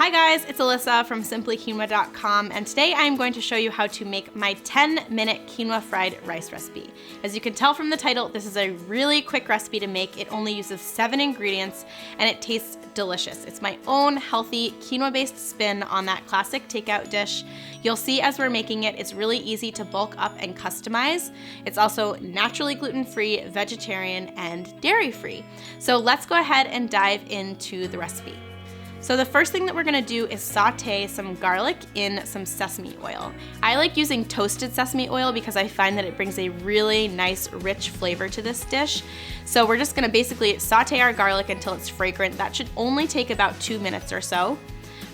Hi guys, it's Alyssa from simplyquinoa.com, and today I'm going to show you how to make my 10-minute quinoa fried rice recipe. As you can tell from the title, this is a really quick recipe to make. It only uses 7 ingredients and it tastes delicious. It's my own healthy quinoa-based spin on that classic takeout dish. You'll see as we're making it, it's really easy to bulk up and customize. It's also naturally gluten-free, vegetarian, and dairy-free. So let's go ahead and dive into the recipe. So the first thing that we're gonna do is saute some garlic in some sesame oil. I like using toasted sesame oil because I find that it brings a really nice, rich flavor to this dish. So we're just gonna basically saute our garlic until it's fragrant. That should only take about 2 minutes or so.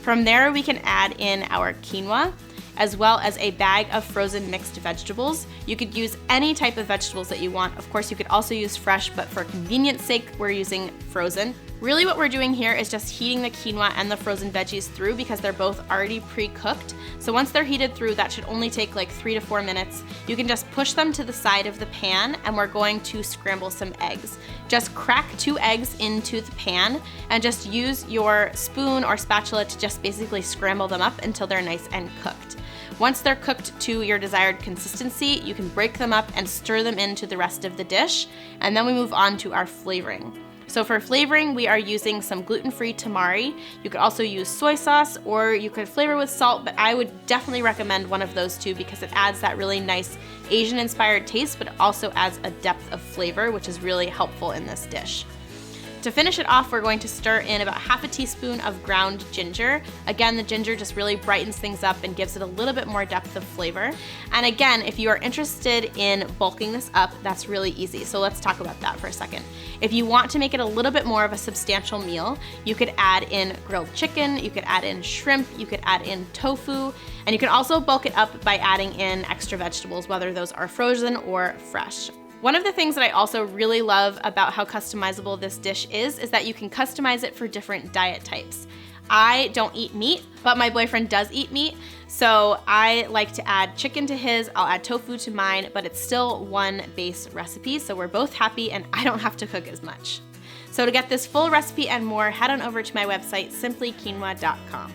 From there, we can add in our quinoa, as well as a bag of frozen mixed vegetables. You could use any type of vegetables that you want. Of course, you could also use fresh, but for convenience sake, we're using frozen. Really what we're doing here is just heating the quinoa and the frozen veggies through because they're both already pre-cooked. So once they're heated through, that should only take like 3 to 4 minutes. You can just push them to the side of the pan and we're going to scramble some eggs. Just crack 2 eggs into the pan and just use your spoon or spatula to just basically scramble them up until they're nice and cooked. Once they're cooked to your desired consistency, you can break them up and stir them into the rest of the dish, and then we move on to our flavoring. So for flavoring, we are using some gluten-free tamari. You could also use soy sauce, or you could flavor with salt, but I would definitely recommend one of those two because it adds that really nice Asian-inspired taste, but it also adds a depth of flavor, which is really helpful in this dish. To finish it off, we're going to stir in about half a teaspoon of ground ginger. Again, the ginger just really brightens things up and gives it a little bit more depth of flavor. And again, if you are interested in bulking this up, that's really easy. So let's talk about that for a second. If you want to make it a little bit more of a substantial meal, you could add in grilled chicken, you could add in shrimp, you could add in tofu, and you can also bulk it up by adding in extra vegetables, whether those are frozen or fresh. One of the things that I also really love about how customizable this dish is that you can customize it for different diet types. I don't eat meat, but my boyfriend does eat meat, so I like to add chicken to his, I'll add tofu to mine, but it's still one base recipe, so we're both happy and I don't have to cook as much. So to get this full recipe and more, head on over to my website, simplyquinoa.com.